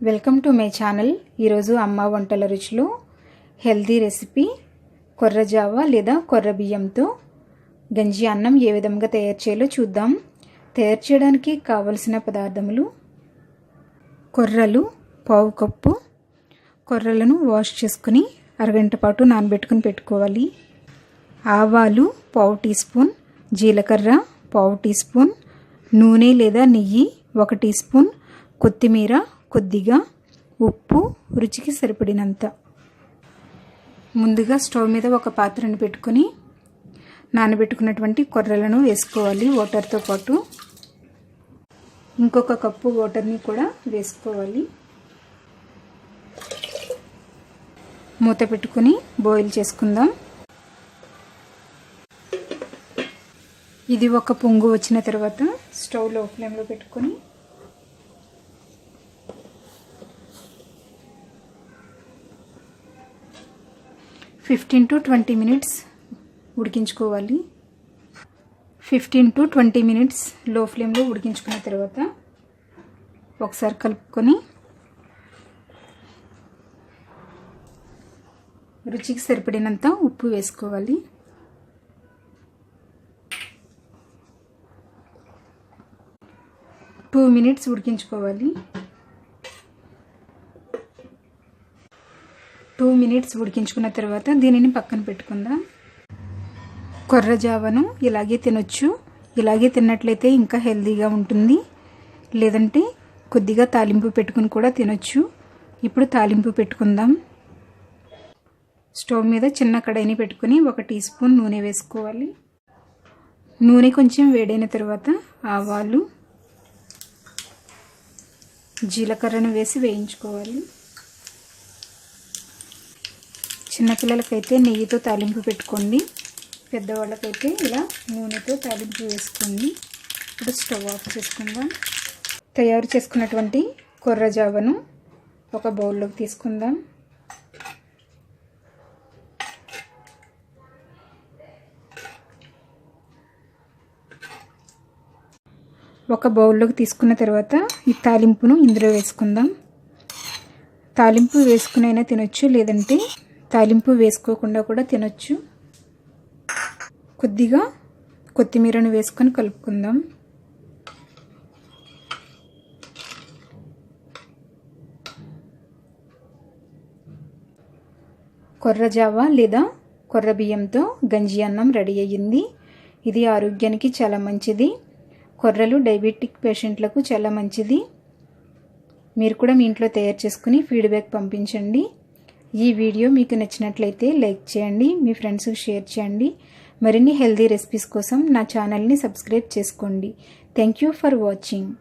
Welcome to my channel. ఈరోజు అమ్మ వంటల రుచిలో హెల్దీ రెసిపీ కొర్ర జావా లేదా కొర్ర బియ్యంతో గంజి అన్నం ఏ విధంగా తయారు చేయాలో చూద్దాం. తయారు చేయడానికి కావలసిన పదార్థములు: కొర్రలు పావు కప్పు, కొర్రలను వాష్ చేసుకుని అరగంట పాటు నానబెట్టుకుని పెట్టుకోవాలి. ఆవాలు పావు టీ స్పూన్, జీలకర్ర పావు టీ స్పూన్, నూనె లేదా నెయ్యి 1 టీ స్పూన్, కొత్తిమీర కొద్దిగా, ఉప్పు రుచికి సరిపడినంత. ముందుగా స్టవ్ మీద ఒక పాత్రను పెట్టుకొని నానబెట్టుకున్నటువంటి కొర్రలను వేసుకోవాలి. వాటర్తో పాటు ఇంకొక కప్పు వాటర్ని కూడా వేసుకోవాలి. మూత పెట్టుకొని బాయిల్ చేసుకుందాం. ఇది ఒక పొంగు వచ్చిన తర్వాత స్టవ్ లో ఫ్లేమ్లో పెట్టుకొని ఫిఫ్టీన్ టు 20 మినిట్స్ ఉడికించుకోవాలి. 15 to 20 మినిట్స్ లో ఫ్లేమ్లో ఉడికించుకున్న తర్వాత ఒకసారి కలుపుకొని రుచికి సరిపడినంత ఉప్పు వేసుకోవాలి. టూ మినిట్స్ ఉడికించుకోవాలి. 2 మినిట్స్ ఉడికించుకున్న తర్వాత దీనిని పక్కన పెట్టుకుందాం. కొర్ర జావను ఇలాగే తినొచ్చు. ఇలాగే తిన్నట్లయితే ఇంకా హెల్తీగా ఉంటుంది. లేదంటే కొద్దిగా తాలింపు పెట్టుకుని కూడా తినొచ్చు. ఇప్పుడు తాలింపు పెట్టుకుందాం. స్టవ్ మీద చిన్న కడాయిని పెట్టుకుని 1 టీ స్పూన్ నూనె వేసుకోవాలి. నూనె కొంచెం వేడైన తర్వాత ఆవాలు, జీలకర్రను వేసి వేయించుకోవాలి. చిన్నపిల్లలకైతే నెయ్యితో తాలింపు పెట్టుకోండి, పెద్దవాళ్ళకైతే ఇలా నూనెతో తాలింపు వేసుకోండి. ఇప్పుడు స్టవ్ ఆఫ్ చేసుకుందాం. తయారు చేసుకున్నటువంటి కొర్ర జావను ఒక బౌల్లోకి తీసుకుందాం. ఒక బౌల్లోకి తీసుకున్న తర్వాత ఈ తాలింపును ఇందులో వేసుకుందాం. తాలింపు వేసుకునైనా తినొచ్చు, లేదంటే తాలింపు వేసుకోకుండా కూడా తినొచ్చు. కొద్దిగా కొత్తిమీరను వేసుకొని కలుపుకుందాం. కొర్ర జావా లేదా కొర్ర బియ్యంతో గంజి అన్నం రెడీ అయ్యింది. ఇది ఆరోగ్యానికి చాలా మంచిది. కొర్రలు డయాబెటిక్ పేషెంట్లకు చాలా మంచిది. మీరు కూడా మీ ఇంట్లో తయారు చేసుకుని ఫీడ్బ్యాక్ పంపించండి. ఈ వీడియో మీకు నచ్చినట్లయితే లైక్ చేయండి, మీ ఫ్రెండ్స్కి షేర్ చేయండి. మరిన్ని హెల్తీ రెసిపీస్ కోసం నా ఛానల్ని సబ్స్క్రైబ్ చేసుకోండి. Thank you for watching.